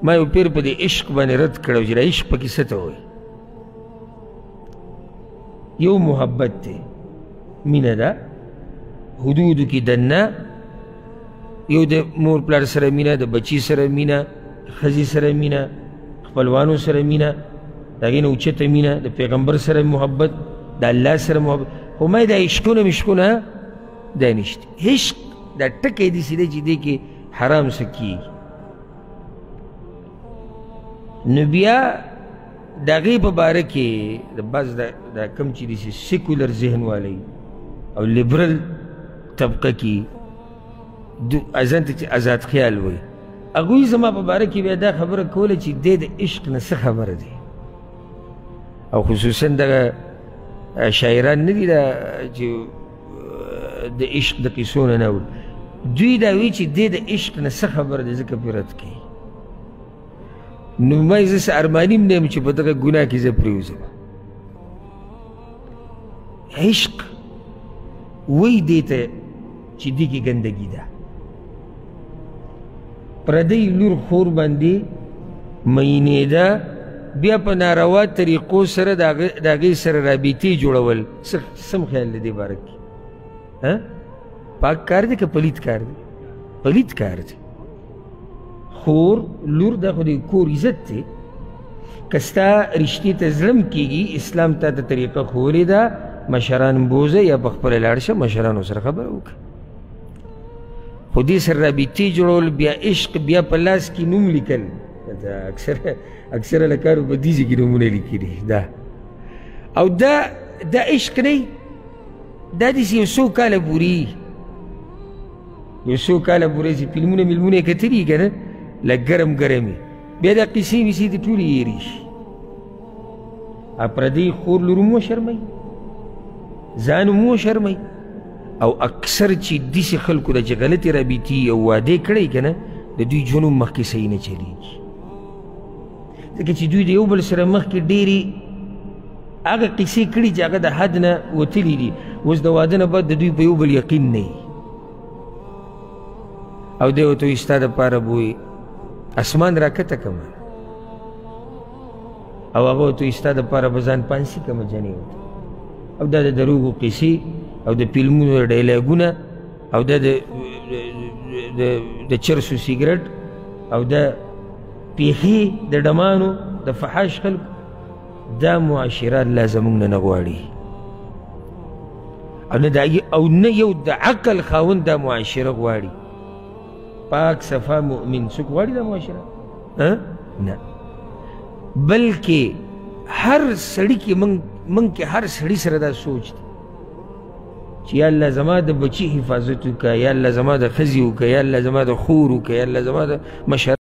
ما یو پیر په دې عشق باندې رد کړی چې دا عشق پکې څه ته وایي. یو محبت دی، مینه ده، حدودو کې دننه، یو د مور پلار سره مینه، د بچي سره مینه، ښځې سره مینه، خپلوانو سره مینه، د هغې نه اوچته مینه، د پیغمبر سره محبت، د الله سره محبت. خو ما دا عشقونه مشقونه دا نشته. عشق دا ټکی داسې دی چې دې کې حرام څه کېږي. نو بیا د هغې په باره کې د بعض دا کوم چې داسې سیکولر ذهن والی او لیبرل طبقه کې ځان ته چې آزاد خیال وایي، هغوی زما په باره کې بیا دا خبره کوله چې دی د عشق نه څه خبره دی. او خصوصا دغه شاعران نه دي دا چې د عشق د قصو نه اوري، دوی دا وایي چې دی د عشق نه څه خبره دی، ځکه پرې رد کوي. نو ما زه څه ارماني م نه یم چې په دغه ګناه کې زه پرېوځم. عشق وایي دې ته چې دې کې ګندګي ده. پردی لور خور باندې مینېده، بیا په ناروا طریقو سره د هغې سره رابطې جوړول، سم خیال دی دې باره کې؟ پاک کار دی که پلید کار دی؟ پلید کار دی. خور لور دا خو د کور عزت دی. که ستا رشتې ته زړه م کېږي، اسلام تا ته طریقه ښوولې ده، مشران بوځه یا په خپله لاړ شه، مشرانو سره خبره وکړه. خو دې سره رابطې جوړول، بیا عشق، بیا په لاس کې نوم لیکل، اکثره لکارو په دې ځای کې نومونه لیکلي دا. او دا عشق نه، دا داسې یو څو کاله پورې، یو څو کاله پورې چې فلمونه ملمونه یې کتلي که نه، لږ ګرم ګرمې، بیا دا قیسې ویسې دې ټولې هېرې شي. پردی خور لور مو شرموي، ځان مو شرموي. او اکثر چې داسې خلکو ده چې غلطې رابطې او وعدې کړی که نه، د دوی ژوند هم مخکې صحیح نه چلېږي. ځکه چې دوی د یو بل سره مخکې ډېرې هغه قیسې کړي چې هغه د حد نه وتلي دي. اوس د واده نه بعد د دوی په یو بل یقین نه وي. او دی ورته وایي ستا دپاره به وایي اسمان راکته کړمه، او هغه ورته وایي ستا دپاره به ځان پانسي کړمه جنې ورته. او دا د دروغو قیسې او د فلمونو ډایلاګونه او دا د چرسو سیګرټ او دا پیښې د ډمانو د فحاش خلکو، دا معاشره الله زموږ نه نه غواړي. او نه یو د عقل خاوند دا معاشره غواړي. پاک صفا مؤمن څوک غواړي دا معاشره؟ نه. بلکې هر سړي کې موږ کې هر سړي سره دا سوچ دی چې یا الله زما د بچي حفاظت وکړه، یا الله زما د ښځې وکړه، یا الله زما د خور وکړه، یا الله زما د مشر